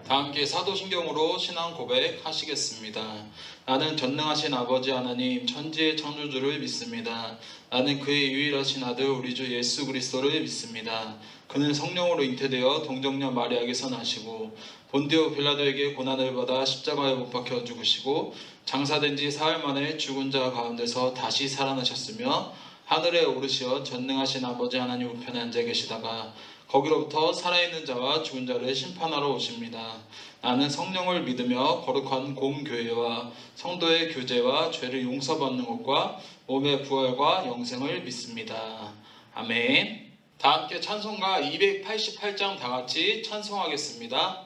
다 함께 사도신경으로 신앙 고백하시겠습니다. 나는 전능하신 아버지 하나님 천지의 창조주를 믿습니다. 나는 그의 유일하신 아들 우리 주 예수 그리스도를 믿습니다. 그는 성령으로 잉태되어 동정녀 마리아에게서 나시고 본디오 빌라도에게 고난을 받아 십자가에 못 박혀 죽으시고 장사된 지 사흘 만에 죽은 자 가운데서 다시 살아나셨으며 하늘에 오르시어 전능하신 아버지 하나님 우편에 앉아 계시다가 거기로부터 살아있는 자와 죽은 자를 심판하러 오십니다. 나는 성령을 믿으며 거룩한 공교회와 성도의 교제와 죄를 용서받는 것과 몸의 부활과 영생을 믿습니다. 아멘. 다 함께 찬송가 288장 다 같이 찬송하겠습니다.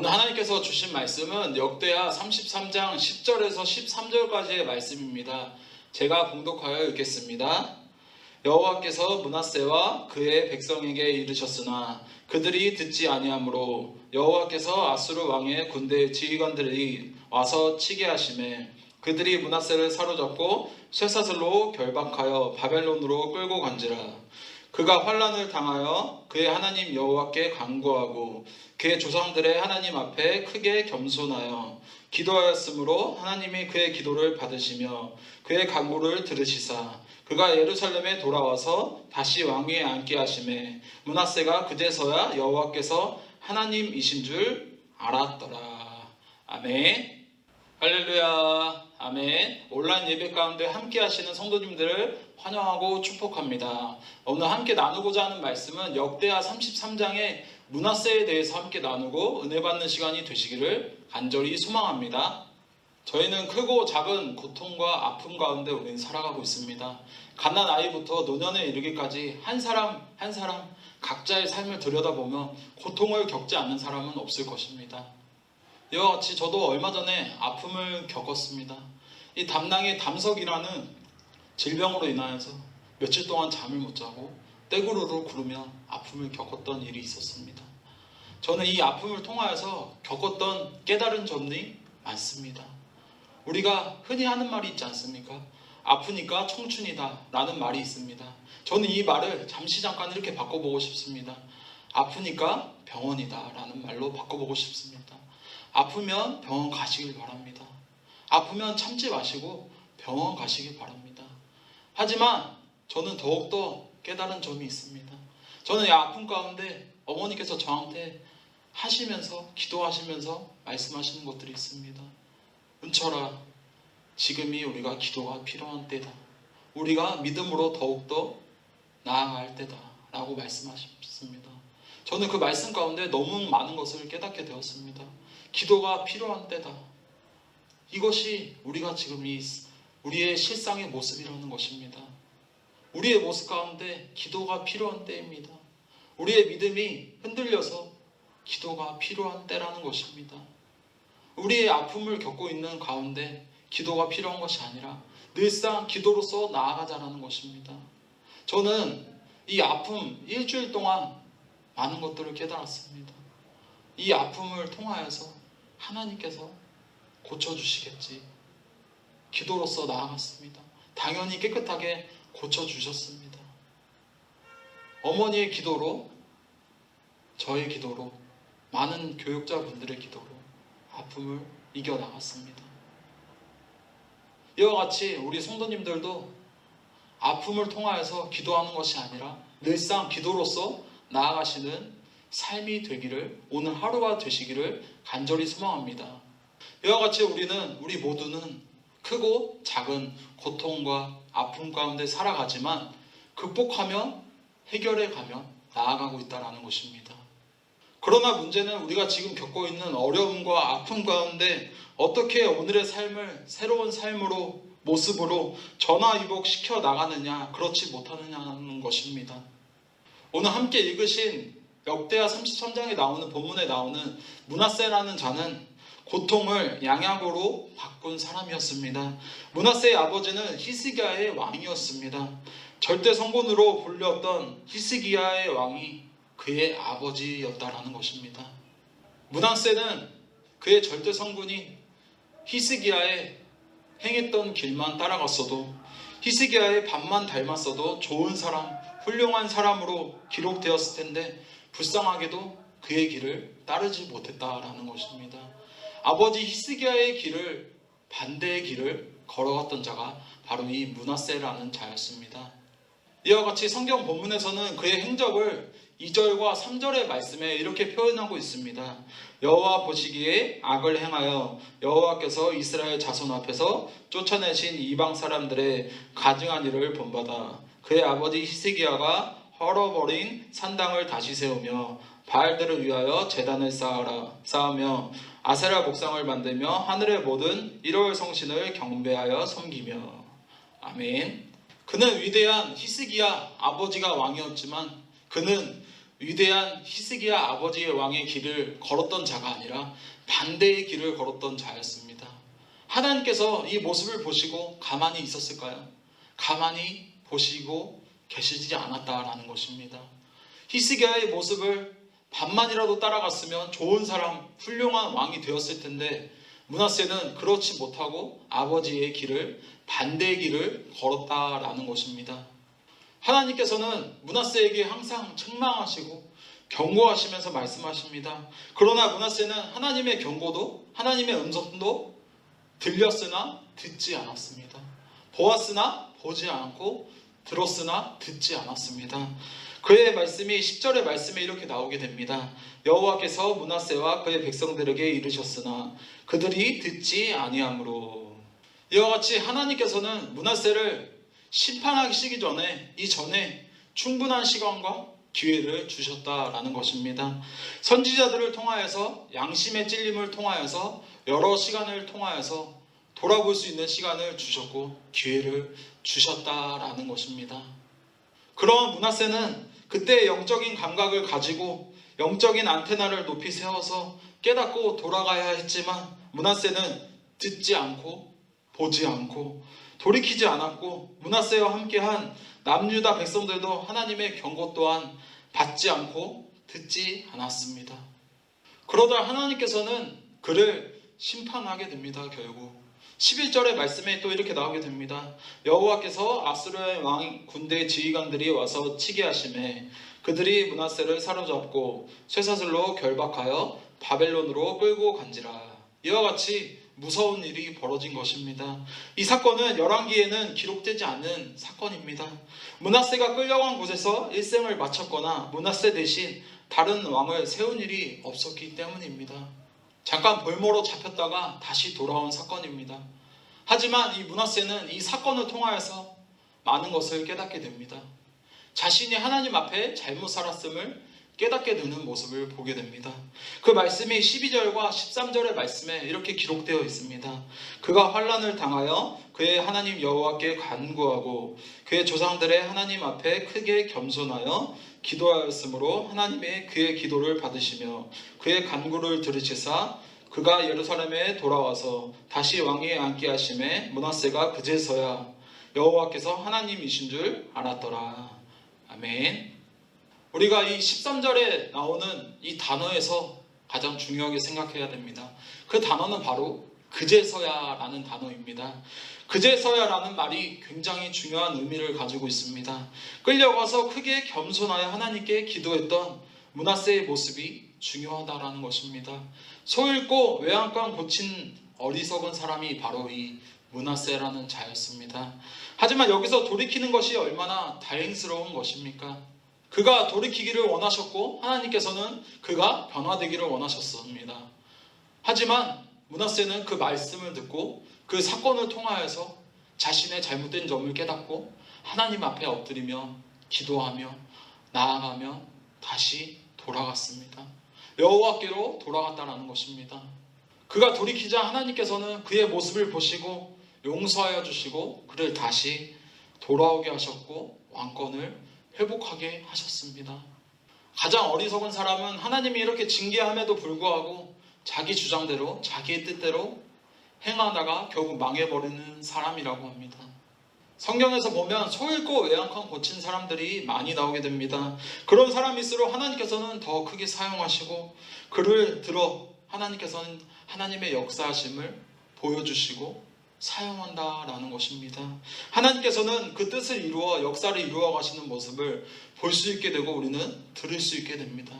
오늘 하나님께서 주신 말씀은 역대하 33장 10절에서 13절까지의 말씀입니다. 제가 봉독하여 읽겠습니다. 여호와께서 므낫세와 그의 백성에게 이르셨으나 그들이 듣지 아니하므로 여호와께서 아수르 왕의 군대 지휘관들이 와서 치게 하시매 그들이 므낫세를 사로잡고 쇠사슬로 결박하여 바벨론으로 끌고 간지라. 그가 환난을 당하여 그의 하나님 여호와께 간구하고 그의 조상들의 하나님 앞에 크게 겸손하여 기도하였으므로 하나님이 그의 기도를 받으시며 그의 간구를 들으시사 그가 예루살렘에 돌아와서 다시 왕위에 앉게 하시매 므낫세가 그제서야 여호와께서 하나님이신 줄 알았더라. 아멘. 할렐루야. 아멘. 온라인 예배 가운데 함께 하시는 성도님들을 환영하고 축복합니다. 오늘 함께 나누고자 하는 말씀은 역대하 33장의 므낫세에 대해서 함께 나누고 은혜 받는 시간이 되시기를 간절히 소망합니다. 저희는 크고 작은 고통과 아픔 가운데 우리는 살아가고 있습니다. 갓난 아이부터 노년에 이르기까지 한 사람 한 사람 각자의 삶을 들여다보면 고통을 겪지 않는 사람은 없을 것입니다. 이와 같이 저도 얼마 전에 아픔을 겪었습니다. 이 담낭의 담석이라는 질병으로 인하여서 며칠 동안 잠을 못 자고 떼구르르 구르며 아픔을 겪었던 일이 있었습니다. 저는 이 아픔을 통하여서 겪었던 깨달은 점이 많습니다. 우리가 흔히 하는 말이 있지 않습니까? 아프니까 청춘이다 라는 말이 있습니다. 저는 이 말을 잠깐 이렇게 바꿔보고 싶습니다. 아프니까 병원이다 라는 말로 바꿔보고 싶습니다. 아프면 병원 가시길 바랍니다. 아프면 참지 마시고 병원 가시길 바랍니다. 하지만 저는 더욱더 깨달은 점이 있습니다. 저는 이 아픔 가운데 어머니께서 저한테 하시면서 기도하시면서 말씀하시는 것들이 있습니다. 은철아, 지금이 우리가 기도가 필요한 때다. 우리가 믿음으로 더욱더 나아갈 때다 라고 말씀하셨습니다. 저는 그 말씀 가운데 너무 많은 것을 깨닫게 되었습니다. 기도가 필요한 때다. 이것이 우리가 지금 우리의 실상의 모습이라는 것입니다. 우리의 모습 가운데 기도가 필요한 때입니다. 우리의 믿음이 흔들려서 기도가 필요한 때라는 것입니다. 우리의 아픔을 겪고 있는 가운데 기도가 필요한 것이 아니라 늘상 기도로서 나아가자라는 것입니다. 저는 이 아픔 일주일 동안 많은 것들을 깨달았습니다. 이 아픔을 통하여서 하나님께서 고쳐주시겠지. 기도로서 나아갔습니다. 당연히 깨끗하게 고쳐주셨습니다. 어머니의 기도로, 저의 기도로, 많은 교육자분들의 기도로 아픔을 이겨나갔습니다. 이와 같이 우리 성도님들도 아픔을 통하여서 기도하는 것이 아니라 늘상 기도로서 나아가시는 삶이 되기를, 오늘 하루가 되시기를 간절히 소망합니다. 이와 같이 우리 모두는 크고 작은 고통과 아픔 가운데 살아가지만 극복하며 해결해 가며 나아가고 있다는 것입니다. 그러나 문제는 우리가 지금 겪고 있는 어려움과 아픔 가운데 어떻게 오늘의 삶을 새로운 삶으로, 모습으로 전화위복시켜 나가느냐, 그렇지 못하느냐는 것입니다. 오늘 함께 읽으신 역대하 33장에 나오는 본문에 나오는 므낫세라는 자는 고통을 양약으로 바꾼 사람이었습니다. 므낫세의 아버지는 히스기야의 왕이었습니다. 절대 성군으로 불렸던 히스기야의 왕이 그의 아버지였다라는 것입니다. 므낫세는 그의 절대 성군이 히스기야의 행했던 길만 따라갔어도, 히스기야의 밥만 닮았어도 좋은 사람, 훌륭한 사람으로 기록되었을 텐데 불쌍하게도 그의 길을 따르지 못했다라는 것입니다. 아버지 히스기야의 길을, 반대의 길을 걸어갔던 자가 바로 이 므낫세라는 자였습니다. 이와 같이 성경 본문에서는 그의 행적을 2절과 3절의 말씀에 이렇게 표현하고 있습니다. 여호와 보시기에 악을 행하여 여호와께서 이스라엘 자손 앞에서 쫓아내신 이방 사람들의 가증한 일을 본받아 그의 아버지 히스기야가 헐어버린 산당을 다시 세우며 바알들을 위하여 제단을 쌓으며 아세라 목상을 만들며 하늘의 모든 일월 성신을 경배하여 섬기며. 아멘. 그는 위대한 히스기야 아버지가 왕이었지만 그는 위대한 히스기야 아버지의 왕의 길을 걸었던 자가 아니라 반대의 길을 걸었던 자였습니다. 하나님께서 이 모습을 보시고 가만히 있었을까요? 가만히 보시고 계시지 않았다라는 것입니다. 히스기야의 모습을 반만이라도 따라갔으면 좋은 사람, 훌륭한 왕이 되었을 텐데 므낫세는 그렇지 못하고 아버지의 길을, 반대의 길을 걸었다라는 것입니다. 하나님께서는 므낫세에게 항상 책망하시고 경고하시면서 말씀하십니다. 그러나 므낫세는 하나님의 경고도, 하나님의 음성도 들렸으나 듣지 않았습니다. 보았으나 보지 않고 들었으나 듣지 않았습니다. 그의 말씀이 10절의 말씀에 이렇게 나오게 됩니다. 여호와께서 므낫세와 그의 백성들에게 이르셨으나 그들이 듣지 아니하므로. 이와 같이 하나님께서는 므낫세를 심판하시기 전에 이전에 충분한 시간과 기회를 주셨다라는 것입니다. 선지자들을 통하여서, 양심의 찔림을 통하여서, 여러 시간을 통하여서 돌아볼 수 있는 시간을 주셨고 기회를 주셨다라는 것입니다. 그런 므낫세는 그때의 영적인 감각을 가지고 영적인 안테나를 높이 세워서 깨닫고 돌아가야 했지만 므낫세는 듣지 않고 보지 않고 돌이키지 않았고 므낫세와 함께한 남유다 백성들도 하나님의 경고 또한 받지 않고 듣지 않았습니다. 그러다 하나님께서는 그를 심판하게 됩니다. 결국 11절의 말씀에 또 이렇게 나오게 됩니다. 여호와께서 아수르의 왕 군대 지휘관들이 와서 치게 하심에 그들이 므낫세를 사로잡고 쇠사슬로 결박하여 바벨론으로 끌고 간지라. 이와 같이 무서운 일이 벌어진 것입니다. 이 사건은 열왕기에는 기록되지 않은 사건입니다. 므낫세가 끌려간 곳에서 일생을 마쳤거나 므낫세 대신 다른 왕을 세운 일이 없었기 때문입니다. 잠깐 볼모로 잡혔다가 다시 돌아온 사건입니다. 하지만 이 므낫세는 이 사건을 통하여서 많은 것을 깨닫게 됩니다. 자신이 하나님 앞에 잘못 살았음을 깨닫게 되는 모습을 보게 됩니다. 그 말씀이 12절과 13절의 말씀에 이렇게 기록되어 있습니다. 그가 환난을 당하여 그의 하나님 여호와께 간구하고 그의 조상들의 하나님 앞에 크게 겸손하여 기도하였으므로 하나님의 그의 기도를 받으시며 그의 간구를 들으시사 그가 예루살렘에 돌아와서 다시 왕위에 앉게 하심에 므낫세가 그제서야 여호와께서 하나님이신 줄 알았더라. 아멘. 우리가 이 13절에 나오는 이 단어에서 가장 중요하게 생각해야 됩니다. 그 단어는 바로 그제서야 라는 단어입니다. 그제서야 라는 말이 굉장히 중요한 의미를 가지고 있습니다. 끌려가서 크게 겸손하여 하나님께 기도했던 므낫세의 모습이 중요하다라는 것입니다. 소 잃고 외양간 고친 어리석은 사람이 바로 이 므낫세라는 자였습니다. 하지만 여기서 돌이키는 것이 얼마나 다행스러운 것입니까? 그가 돌이키기를 원하셨고 하나님께서는 그가 변화되기를 원하셨습니다. 하지만 므낫세는 그 말씀을 듣고 그 사건을 통하여서 자신의 잘못된 점을 깨닫고 하나님 앞에 엎드리며 기도하며 나아가며 다시 돌아갔습니다. 여호와께로 돌아갔다는 것입니다. 그가 돌이키자 하나님께서는 그의 모습을 보시고 용서하여 주시고 그를 다시 돌아오게 하셨고 왕권을 회복하게 하셨습니다. 가장 어리석은 사람은 하나님이 이렇게 징계함에도 불구하고 자기 주장대로 자기의 뜻대로 행하다가 결국 망해버리는 사람이라고 합니다. 성경에서 보면 소 잃고 외양간 고친 사람들이 많이 나오게 됩니다. 그런 사람일수록 하나님께서는 더 크게 사용하시고 그를 들어 하나님께서는 하나님의 역사하심을 보여주시고 사용한다라는 것입니다. 하나님께서는 그 뜻을 이루어 역사를 이루어 가시는 모습을 볼 수 있게 되고 우리는 들을 수 있게 됩니다.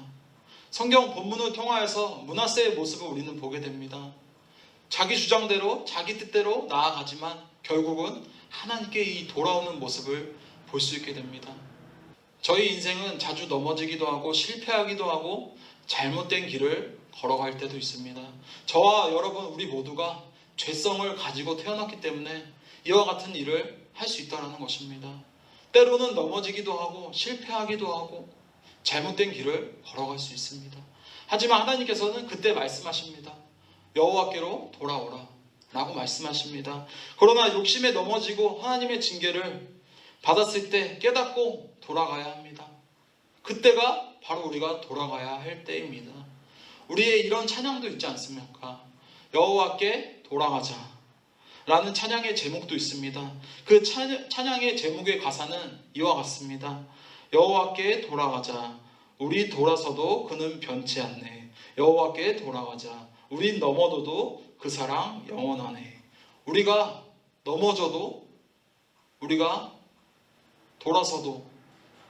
성경 본문을 통하여서 므낫세의 모습을 우리는 보게 됩니다. 자기 주장대로 자기 뜻대로 나아가지만 결국은 하나님께 이 돌아오는 모습을 볼 수 있게 됩니다. 저희 인생은 자주 넘어지기도 하고 실패하기도 하고 잘못된 길을 걸어갈 때도 있습니다. 저와 여러분 우리 모두가 죄성을 가지고 태어났기 때문에 이와 같은 일을 할 수 있다는 것입니다. 때로는 넘어지기도 하고 실패하기도 하고 잘못된 길을 걸어갈 수 있습니다. 하지만 하나님께서는 그때 말씀하십니다. 여호와께로 돌아오라 라고 말씀하십니다. 그러나 욕심에 넘어지고 하나님의 징계를 받았을 때 깨닫고 돌아가야 합니다. 그때가 바로 우리가 돌아가야 할 때입니다. 우리의 이런 찬양도 있지 않습니까? 여호와께 돌아가자 라는 찬양의 제목도 있습니다. 그 찬양의 제목의 가사는 이와 같습니다. 여호와께 돌아가자 우리 돌아서도 그는 변치 않네. 여호와께 돌아가자 우린 넘어져도 그 사랑 영원하네. 우리가 넘어져도 우리가 돌아서도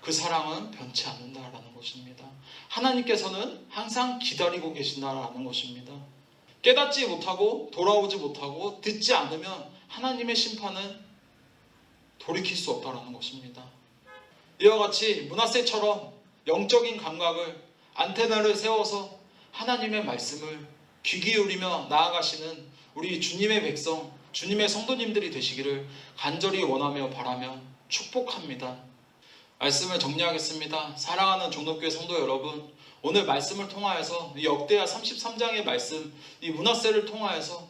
그 사랑은 변치 않는다라는 것입니다. 하나님께서는 항상 기다리고 계신다라는 것입니다. 깨닫지 못하고 돌아오지 못하고 듣지 않으면 하나님의 심판은 돌이킬 수 없다라는 것입니다. 이와 같이 므낫세처럼 영적인 감각을 안테나를 세워서 하나님의 말씀을 귀 기울이며 나아가시는 우리 주님의 백성, 주님의 성도님들이 되시기를 간절히 원하며 바라며 축복합니다. 말씀을 정리하겠습니다. 사랑하는 종로교회 성도 여러분, 오늘 말씀을 통하여서 이 역대하 33장의 말씀, 이 므낫세를 통하여서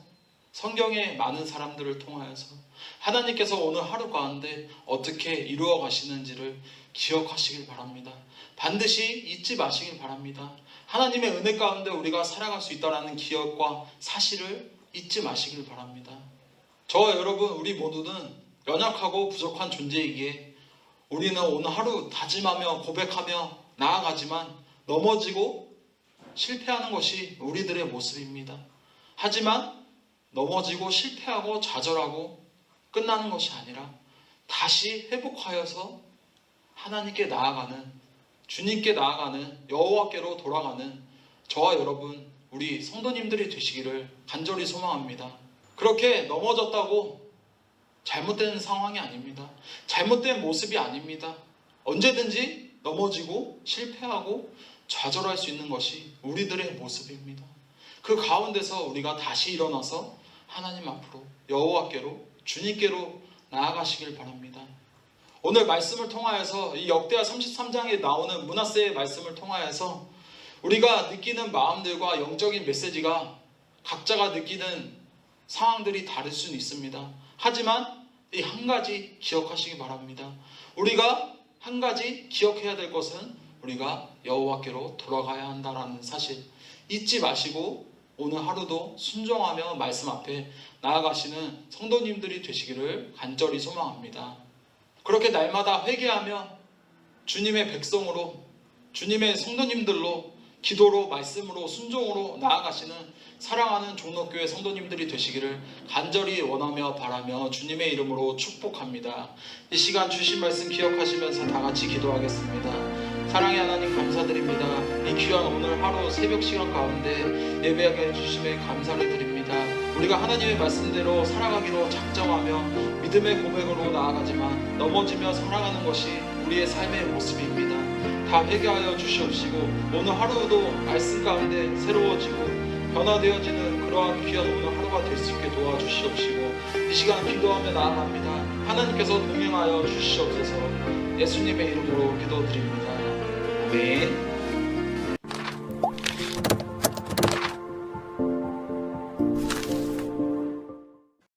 성경의 많은 사람들을 통하여서 하나님께서 오늘 하루 가운데 어떻게 이루어 가시는지를 기억하시길 바랍니다. 반드시 잊지 마시길 바랍니다. 하나님의 은혜 가운데 우리가 살아갈 수 있다는 기억과 사실을 잊지 마시길 바랍니다. 저와 여러분 우리 모두는 연약하고 부족한 존재이기에 우리는 오늘 하루 다짐하며 고백하며 나아가지만 넘어지고 실패하는 것이 우리들의 모습입니다. 하지만 넘어지고 실패하고 좌절하고 끝나는 것이 아니라 다시 회복하여서 하나님께 나아가는 주님께 나아가는, 여호와께로 돌아가는 저와 여러분, 우리 성도님들이 되시기를 간절히 소망합니다. 그렇게 넘어졌다고 잘못된 상황이 아닙니다. 잘못된 모습이 아닙니다. 언제든지 넘어지고 실패하고 좌절할 수 있는 것이 우리들의 모습입니다. 그 가운데서 우리가 다시 일어나서 하나님 앞으로, 여호와께로, 주님께로 나아가시길 바랍니다. 오늘 말씀을 통하여서, 이 역대하 33장에 나오는 므낫세의 말씀을 통하여서 우리가 느끼는 마음들과 영적인 메시지가 각자가 느끼는 상황들이 다를 수는 있습니다. 하지만 이 한 가지 기억하시기 바랍니다. 우리가 한 가지 기억해야 될 것은 우리가 여호와께로 돌아가야 한다는 사실 잊지 마시고 오늘 하루도 순종하며 말씀 앞에 나아가시는 성도님들이 되시기를 간절히 소망합니다. 그렇게 날마다 회개하며 주님의 백성으로, 주님의 성도님들로 기도로, 말씀으로, 순종으로 나아가시는 사랑하는 종로교회 성도님들이 되시기를 간절히 원하며 바라며 주님의 이름으로 축복합니다. 이 시간 주신 말씀 기억하시면서 다 같이 기도하겠습니다. 사랑의 하나님 감사드립니다. 이 귀한 오늘 하루 새벽 시간 가운데 예배하게 해주심에 감사를 드립니다. 우리가 하나님의 말씀대로 살아가기로 작정하며 믿음의 고백으로 나아가지만 넘어지며 살아가는 것이 우리의 삶의 모습입니다. 다 회개하여 주시옵시고 오늘 하루도 말씀 가운데 새로워지고 변화되어지는 그러한 귀한 오늘 하루가 될 수 있게 도와주시옵시고 이 시간 기도하며 나아갑니다. 하나님께서 동행하여 주시옵소서. 예수님의 이름으로 기도드립니다. 아멘.